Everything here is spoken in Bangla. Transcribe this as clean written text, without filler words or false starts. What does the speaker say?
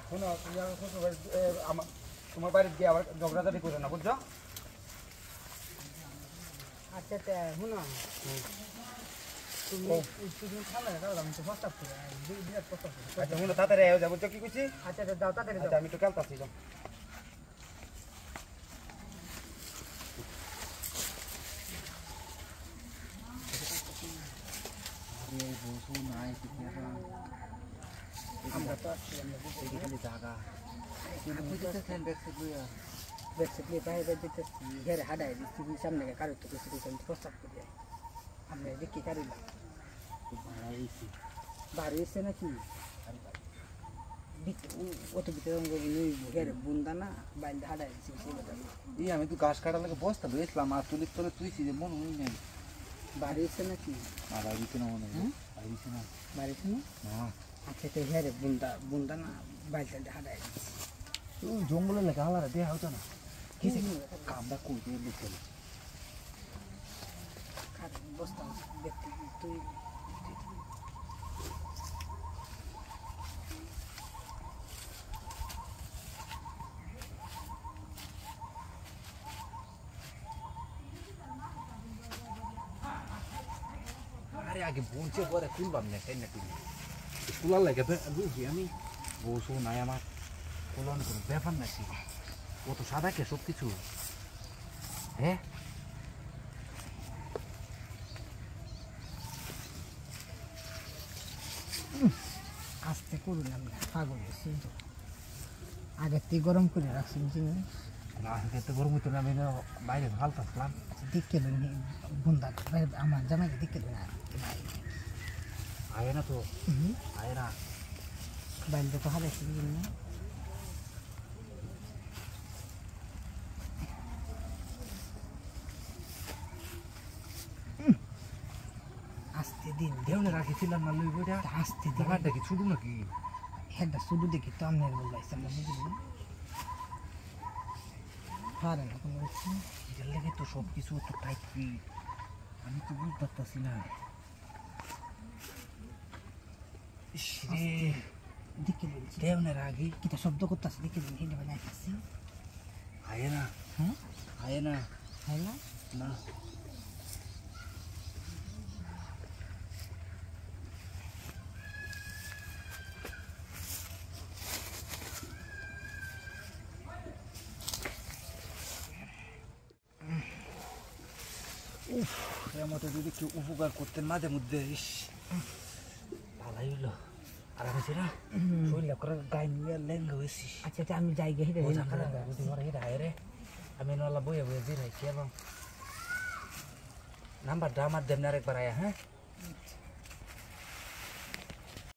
শোনো তুমি আর শ্বশুর বাড়ি আমার তোমার বাড়ি গিয়ে আবার ঝগড়াঝাটি করে না বুঝছো? আচ্ছা শুনো তুমি তুমি খাবে না আমি তো প্রস্তাব করি বিরাট প্রস্তাব করি। আচ্ছা শুনো তাড়াতাড়ি আয় যাবো কি কইছি? আচ্ছা যাও তাড়াতাড়ি আচ্ছা যাও। আমি তো খেলতাছি যাও। আমরা তো আসছি আমরা জায়গা বেসিকলি বাইরে যেতেছি হেরে হাডাই দিচ্ছি সামনে কারো তো কিছু কিছু আমি প্রস্তাব করি আমরা দেখি কারিলাম বাড়ি এসে নাকি অত ভিতরে হেরে বুন্দা না বাইরে হাডাই দিচ্ছি আমি তো ঘাস কাটার লাগে বস্তা বেসলাম আর তুলি তোলে তুইছি যে মন হই নাই বাড়ি এসে নাকি বাড়িতে না মনে হয় বাড়িতে না বাড়িতে না না আচ্ছা তো হেরে বুন্দা বুন্দা না বাইরে হাডাই দিচ্ছি জঙ্গলের লাগে আলাদা দেয়া হতো না কামটা করতে লিখতে বস্তা দেখতে তুই আরে আগে বলছে পরে খুলবাম না তাই না তুমি খোলার লাগে বুঝি আমি বসু নাই আমার খোলান কোনো ব্যাপার নাকি ও তো সাদা কে সব কিছু হ্যাঁ আস্তে করুন আমরা পাগল হয়েছি আগের থেকে গরম করে রাখছি জিনিস না খেতে গরম হতো না আমি বাইরে ভাল থাকলাম দেখে বুন্দা আমার জামাইকে দেখে আয় না তো আয় না বাইরে তো হারাইছি আস্তে দিন দেওনে রাখিছিলাম না লই বইটা আস্তে দিন দেখাটা কি ছুটু নাকি হেডটা শুধু দেখি তো আমি বললাইছি আমরা বুঝলি পারে না কোনো কিছু এটার লেগে তো সব কিছু তো টাইট ফিট আমি তো বুঝতে পারতাছি না রে দেখে দেওনের আগে কিটা শব্দ করতেছে দেখে দিন হেডে বাজাই আসছি আয় না হ্যাঁ আয় না হয় না না মতো যদি কেউ উপকার করতেন মাঝে মধ্যে ভালোই হইলো আর আমি না শরীর করে গায়ে নিয়ে লেঙ্গা হয়েছি আচ্ছা আচ্ছা আমি যাই গে হেডে যদি মরে হেঁটে আয় রে আমি নলা বইয়া বইয়া দিয়ে রাখি এবং নাম্বারটা আমার দেবনার একবার আয়া হ্যাঁ